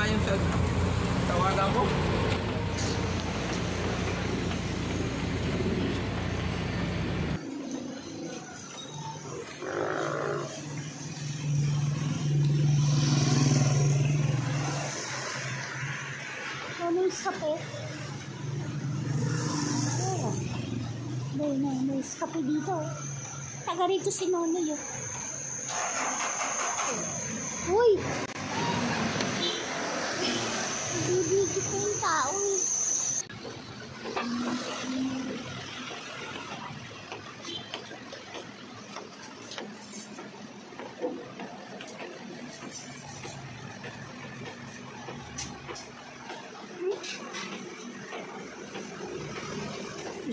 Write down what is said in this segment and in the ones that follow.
nga yung sa tawagan ko. Ano yung sapo? Oo. May sapo dito. Taga rito si Nonoy yun. Uy! Bibigit ko yung tao eh.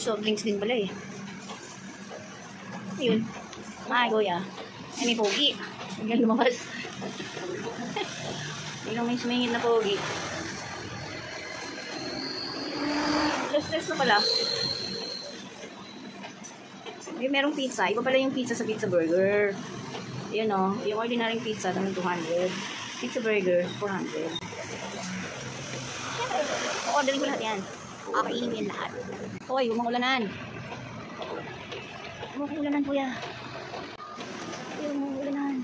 Soft drinks din pala eh. Ayun. Ay, kuya. Ay, may pogi. Hanggang lumabas. Biglang may sumingit na pogi. Stress na pala. May merong pizza. Iba pala yung pizza sa pizza burger. Ayun o. Yung ordinary pizza, naman 200. Pizza burger, 400. Siyempre, orderin ko lahat yan. Kakainin yan lahat. Hoy, huwag mangulanan. Huwag mangulanan, kuya. Huwag mangulanan.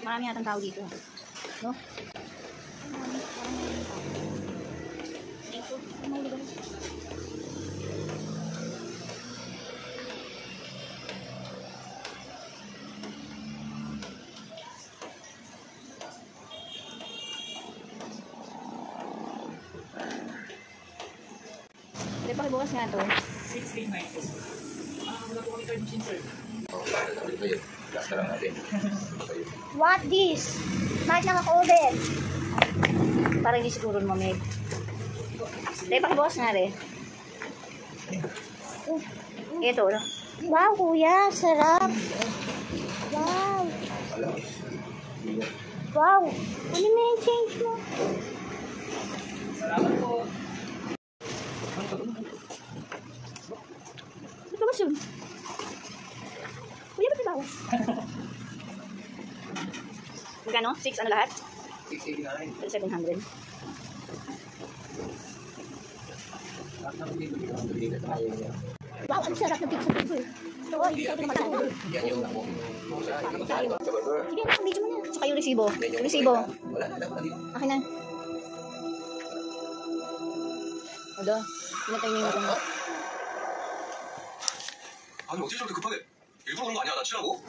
Marami yatang tao dito. No? Marami yatang tao. Dito, ano lugar? Hindi, pakibukas nga to. 689. Wala po kami card machine, sir. Lasta lang natin. What this? Bakit naka-order? Parang hindi siguro mamig. Hindi, pakibukas nga rin. Ito, no? Wow, kuya. Sarap. Wow. Wow. Ano na yung change mo? Salamat po. Ito ba yun? Kuya, ba't ibawas? Magkano? 6 ano lahat? 689. 700. Wow, ang sarap ng pizza burger. Ito, hindi ko naman. Yan yung ako. Sige, video mo na. Tsaka yung resibo. Yung resibo. Wala na, dapat dito. Akin na. Ada. Pinatay niyo yung mga. 아니 어떻게 저렇게 급하게 일부러 그런 거 아니야? 나 치라고?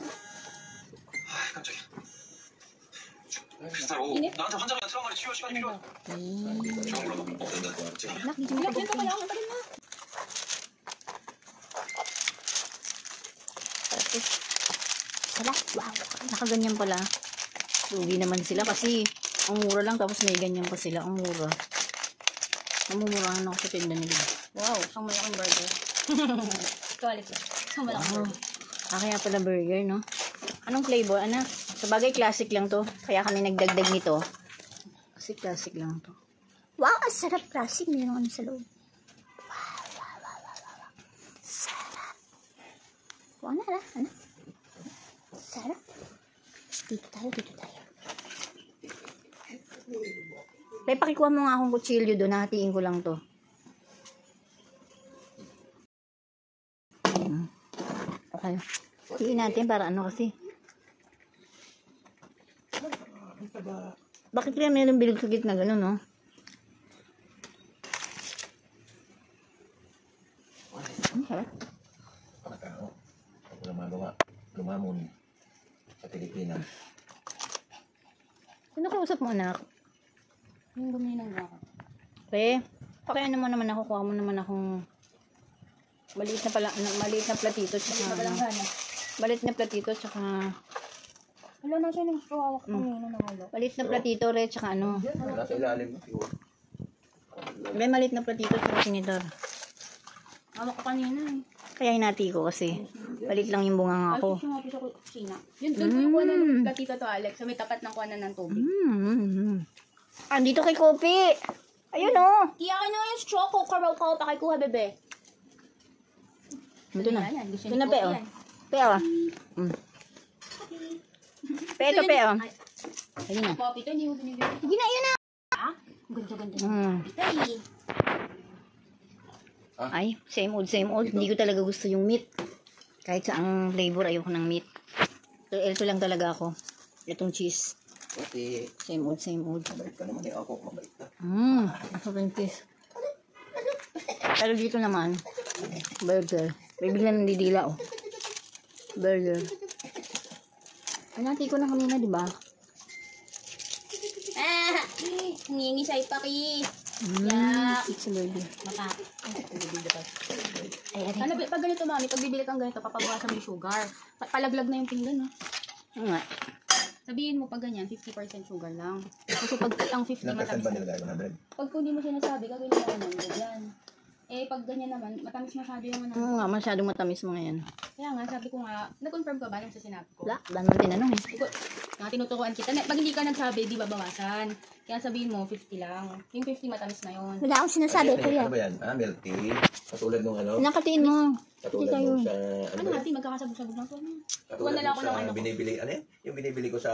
아 깜짝이야. 비슷하로 나한테 환자가 트라우마를 치유할 시간이 필요하다. 저런 걸로 막 된다는 거 알았지? Anak, video mo na. Yan ka lang, ang tagal na. Sarap. Wow. Nakaganyan pala. Lugi naman sila kasi ang mura lang tapos may ganyan pa sila. Ang mura. Namumurahan ako sa tinda nila. Wow, isang malaking burger. Quality. Isang malaking burger. Kaya pala burger, no? Anong flavor, anak? Sabagay, classic lang to. Kaya kami nagdagdag nito. Kasi classic lang to. Wow, ang sarap classic. Mayroon ano sa loob. Wow. Sarap. Wow na, ano? Sarap. Dito tayo. Tay, pakikuha mo nga akong kutsilyo doon. Nahatiin ko lang to. Okay. Hatiin natin para ano kasi. Bakit kaya mayroong bilog sa gitna gano'n, no? Okay. Pagkatao, ako lumamon sa Pilipinas. Sino kausap mo, anak? Yung guminang ako. Pre, pakiano mo naman ako, kuha mo naman akong maliit na platito tsaka maliit na platito tsaka Wala na siya ng hawak ko yun na wala. maliit na platito re tsaka ano. Nasa ilalim mo. May maliit na platito tsaka sinidor. Hawak ko kanina eh. Kaya hinati ko kasi maliit lang yung bunga nga ako. Ay, sumabi sa kusina. Yun doon ko yung kuha na ng platito to, Alex. Sa may tapat ng kuha na ng tubig. Andito kay Kopi. Ayun o. Kaya ka na yung choco. Karaw ka pa kay kuha, bebe. Ito na. Yan, gusto Ito niya na, pe, po oh. yan. Pe, oh. Pe, ito, pe, oh. Ayun na. Poppy, ito hindi mo binibigyan. Sige na, ayun na. Ganda-ganda. Mm. Ay, same old. Hindi ko talaga gusto yung meat. Kahit sa ang flavor, ayoko ng meat. So, ito lang talaga ako. Itong cheese. Kasi, Same old. mabait ka naman eh. Ako, mabait ka. Ako rin cheese. Pero dito naman, burger. May bigla nandidila, oh. Burger. Anati ko na kanina, di ba? Hingi sa'yo pa, Ki. It's a burger. Makapit. Ano, pag ganito, mami, pag bibili kang ganito, papabawasan mo yung sugar. Palaglag na yung pinggan, no? Oo nga. Sabihin mo pag ganyan, 50% sugar lang. Kasi pag ang 50 Ilang percent matamis. ba nilagay ko na bread? Pag hindi mo sinasabi, gagawin mo naman ganyan. Eh, pag ganyan naman, matamis masyado yung ano. Oo nga, masyadong matamis mga yan. Kaya nga, sabi ko nga, na-confirm ka ba nung sa sinabi ko? Wala, wala naman tinanong eh. Nga, tinuturuan kita. Pag hindi ka nagsabi, di babawasan. Kaya sabihin mo, 50 lang. Yung 50 matamis na yun. Wala akong sinasabi, kuya. Ano ba yan? Milk tea? Katulad nung ano? Nakatiin mo. Katulad Hindi nung tayo. sa... Ano natin, magkakasabog-sabog lang to. Katulad Tuwan na lang ako nung ng sa ano ko. binibili, ano yan? Yung binibili ko sa,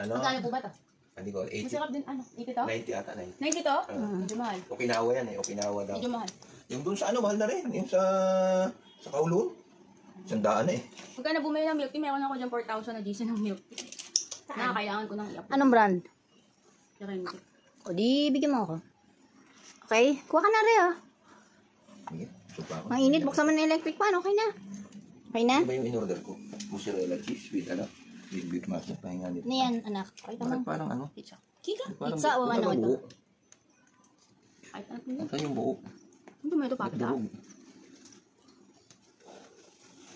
ano? Magkano po ba to? Hindi ko, 80. Masarap din, ano? 80 to? 90 ata, 90. 90 to? Medyo mahal. Okinawa yan eh, Okinawa daw. Medyo mahal. Yung dun sa ano, mahal na rin. Yung sa Kowloon. Sandaan na eh. Magkano bumili ng milk tea, meron ako dyan 4,000 na GC ng milk tea. Nakakailangan ko ng i-upload. Anong brand? Serenity. O di, bigyan mo ako. Okay? Kuha ka na rin, oh. Sige, supa ako. Mainit, buksan mo na electric pan. Okay na. Okay na? Ano ba yung in-order ko? Mozzarella cheese with ano? With beef master. Pahinga nito. Ano yan, anak? Pakita mo. Bakit parang ano? Pizza. Kika? Parang Pizza o bakit ano ang ito? buo? Ay, ano yun? Saan yung buo? Hindi mo ito papita. Durog.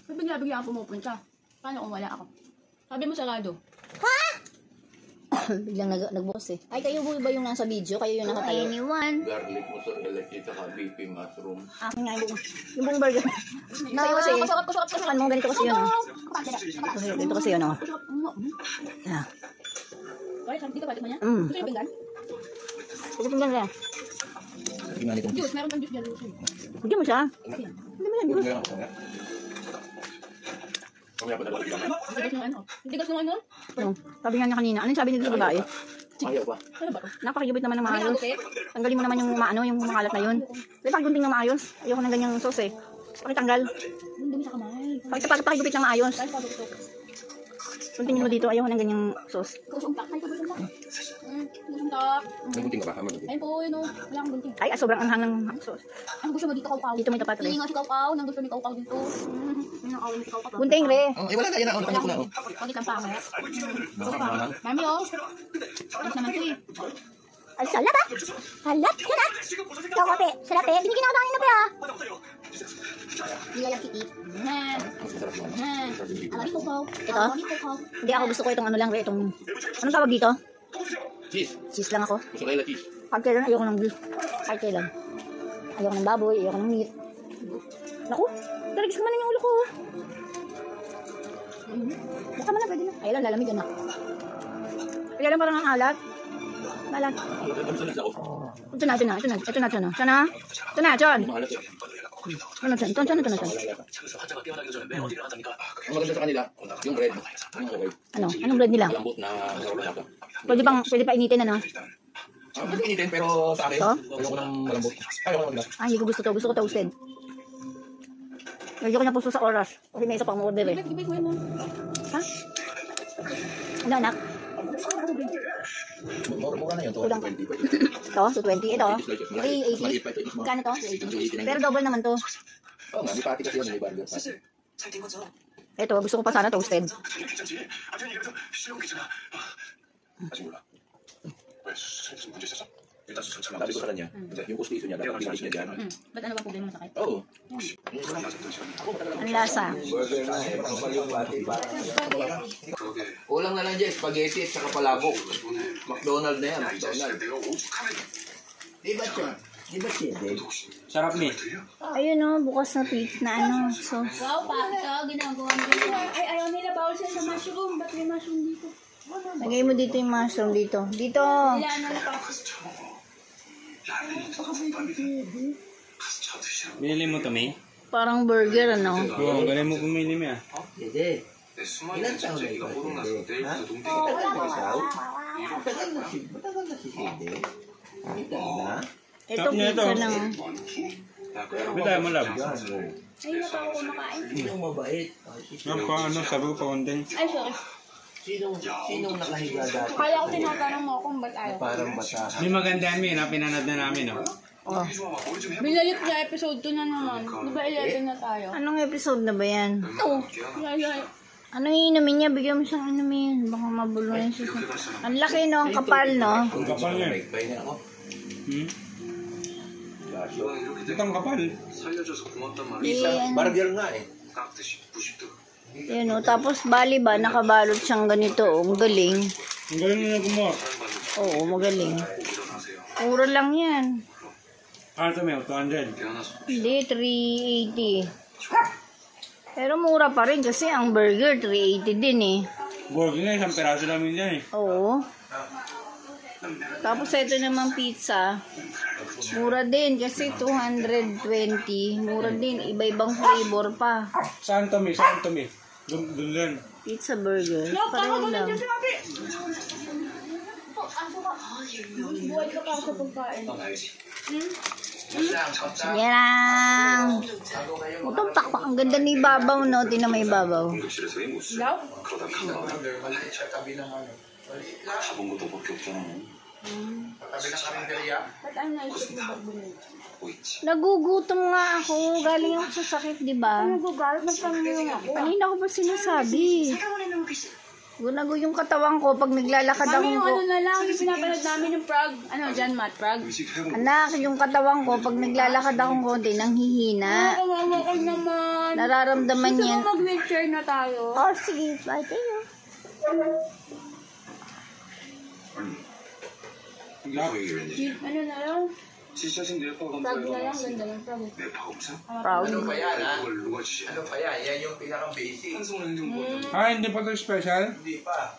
May bigla-bigla ako pumupunta. Paano kung wala ako? Sabi mo sarado. Biglang nagbukas eh. Ay, kayo ba yung nasa video? Kayo yung nakatayo? Anyone? Garlic mozzarella cheese at beefy mushroom. Akin nga yung buong burger. Sa'yo kasi, kan mo ganito kasi yun, oh. Ganito kasi yun, oh. Ah. Kaya sabi dito, patik mo niya? Mm. Gusto yung pinggan? Sige, tingnan lang. Tingnan itong Juice, meron kang juice dyan. Bigyan mo siya. Hindi mo yan, Huwag juice. nga ako nga. Kamaya pa dalawa lang. Hindi gusto ng ano? Hindi gusto ng ano? Yung, sabi nga niya kanina. Ano yung sabi niya sa babae? Ayaw pa. Ano ba to? Napakigibit naman ng Ano maayos. yung Tanggalin mo naman yung maano, yung makalat na yun. Di ba, gunting ng maayos? Ayoko ng ganyang sauce eh. Pakitanggal. Hindi sa kamay. Pakigupit ng maayos. Dahil pag ito. Guntingin mo dito, ayoko ng ganyang sauce. Kusumtak. Ay, kusumtak. Kusumtak. May gunting ka ba? Magunting. Ayun po, yun o. Wala akong gunting. Ay, sobrang anghang ng sauce. Ang gusto mo dito, kaukaw. Dito may tapat Hindi rin. nga si kaukaw. Nang gusto ni kaukaw dito. Ang akaw ni kaukaw. Gunting re. Oh, wala na. Yan na. Ano ko na. Pagit ang pangit. Nakakahang. Mami oh. Alas naman ito eh. Ay, salat ah. Salat, yan ah. Ikaw kape, salat eh. Binigyan ako kanina pa ah. Nilalang kitik. Yan. Masarap naman. Yan. Alagi kaukaw. Ito? Alagi kaukaw. Hindi ako gusto ko itong ano lang re, itong... Anong tawag dito? Cheese. Cheese lang ako. Mozzarella cheese. Kahit kailan, ayoko ng beef. Kahit kailan. Ayoko ng baboy, ayoko ng meat. Naku, tarigis ka man yung ulo ko. Baka man na, pwede na. Ay lang, lalamig na. Kaya lang parang ang alat. Malat. Ito na, ito na, ito na, ito na, ito na. Sana? Ito na, John. Mahalat eh. Ano, John, John, John. Ang maganda sa kanila, yung bread. Yung okay. Ano, anong bread nila? Malambot na malambot. Pwede pa initin, ano? Pwede initin pero sa akin, Ito? ayoko ng malambot. Ayoko ng malambot. Ah, hindi ko gusto to. Gusto ko toasted. Medyo ko na puso sa oras. Kasi may isa pang order eh. Ibig mo yun. Ha? Ano, anak? Mura na yun. Kulang. 20. Ito, 220. Ito, 380. Magkano to? 380. Pero double naman to. Oo nga, may patty kasi yun. May burger patty. Ito, gusto ko pa sana toasted. Sabi ko sa kanya, yung postation niya, dapat pinalik niya dyan. Ba't ano ba problema mo sa akin? Oo. Ang lasa. Burger na eh. Kapal yung patty. Kulang na lang dyan, spaghetti at saka palabok. McDonald na yan, McDonald. Di ba siya? Di ba siya? Sarap ni. Ayun o, bukas na pig na ano. So, Wow, pa. Ito, ginagawa mo dito. Ay, ayaw nila. Bawal sila sa mushroom. Ba't may mushroom dito? lagay mo dito yung mushroom dito. Dito. Wala na pa. Binili mo to, May? Parang burger, ano? Oo, galing mo pumili, May, ah. Pwede. Ilan taon na ikaw, Sinde? Ha? Matagal na ikaw? Matagal na si Sinde. Kita na? Ito Sarap niya pizza ito. lang. Bitay mo, love. Ay, na pa ako kumakain. Sinong mabait? Ano, sabi ko pa konting. Ay, sorry. Sinong nakahiga dati? Kaya ko tinatanong mo kung ba't ayaw. Parang bata. May maganda yan, May, na pinanood na namin, no? Oh. Binalik niya episode 2 na naman. Di ba 11 na tayo? Anong episode na ba yan? Oo. Kaya, Anong inumin niya? Bigyan mo siyang inumin. Baka mabulunan siya. Ang laki, no? Ang kapal, no? Ang kapal niya. Bay na ako. Hmm? Ito ang kapal. Yan. Burger nga eh. Yan, no? Tapos, bali ba? Nakabalot siyang ganito. Oh. Ang galing. Ang galing na gumawa. Oo, magaling. Mura lang yan. Ito, May, 200. Hindi, 380. Pero mura pa rin kasi ang burger 380 din eh. Burger nga, isang peraso namin dyan, eh. Oo. Tapos ito naman pizza. Mura din kasi 220. Mura din. Iba-ibang flavor pa. Saan to, May? Saan to, May? Doon lang. Pizza burger. Pareho lang. buhay ka pa sa pagkain. Yan lang. Utong pakpak. Ang ganda ni babaw, no? Tingnan may babaw. Ilaw? Ba't ano naisip mo ba't bumili? Nagugutom nga ako. Galing ako sa sakit, di ba? Nagagalit ng pamilya ako. Kanina ko pa sinasabi. Gunago yung katawan ko pag naglalakad ako. Kami yung ano na lang, yung pinapanood namin ng Prague. Ano, John Matt Prague. Anak, yung katawan ko pag naglalakad akong konti, nanghihina. Kawawa ka naman. Nararamdaman Gusto niya. mo mag-wheelchair na tayo? Oh, sige. Bye tayo. Ano na lang? Prague na lang, ganda ng Prague. Proud. Ano pa yan, ha? Ano pa yan? Yan yung pinaka-basic. Hindi pa ito special? Hindi pa.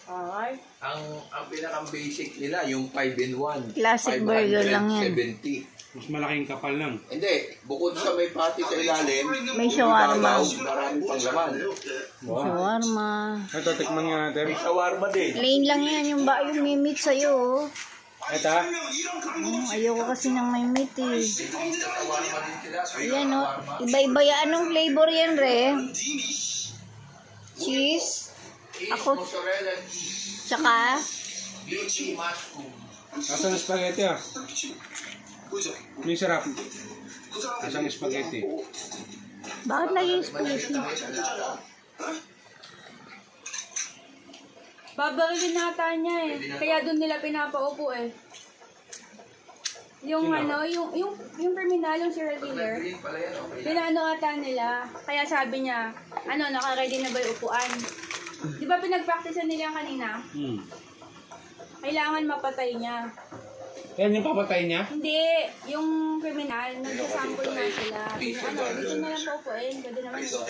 Alright. Ang pinaka-basic nila, yung 5-in-1. Classic burger lang yan. 570. Mas malaking kapal lang. Hindi. Bukod sa may pati sa ilalim, May shawarma. Maraming pang laman. Shawarma. Ito, tikman nga natin. May shawarma din. Plain lang yan. Yung ba yung may meat sa'yo. Oh. Ito, Ayoko kasi ng may meat eh. Shawarma din sila. Ayan o. Iba-iba yan. Anong flavor yan, Re? Cheese. Ako. Mozzarella, Tsaka. beefy mushroom. asan ang spaghetti, ah? May sarap. Asang spaghetti. Bakit naging spaghetti? Babarilin nata niya eh. Kaya doon nila pinapaupo eh. Yung ano, yung terminal, yung serial killer, Green pala yan, okay. pinaano ata nila. Kaya sabi niya, ano, naka-ready na ba yung upuan? Di ba pinag-practice nila yan kanina? Kailangan mapatay niya. Yan yung papatay niya? Hindi, yung criminal, nagsasample na sila. Ano, dito na lang paupuin. Pwede naman yun.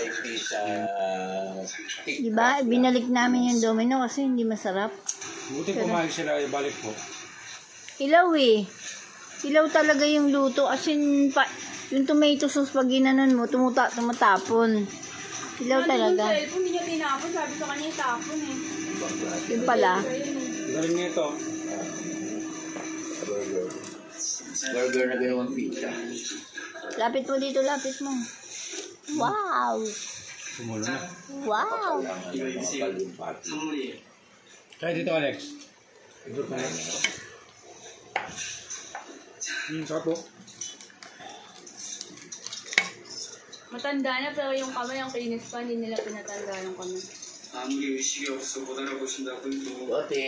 Diba? Binalik namin yung domino kasi hindi masarap. Buti pumayag sila, ibalik po. Ilaw eh. Ilaw talaga yung luto. As in, yung tomato sauce pag ginanon mo, tumatapon. Ilaw talaga. Yung cellphone, hindi niya tinapon. Sabi sa kanya, tapon eh. Yun pala. Galing niya ito. Burger na gawang pizza. Lapit mo dito, lapit mo. Wow! Tumulo na. Wow! Kaya dito, Alex. Sarap po. Matanda na, pero yung kamay, ang kinis pa, hindi nila pinatanda yung kamay. Bote.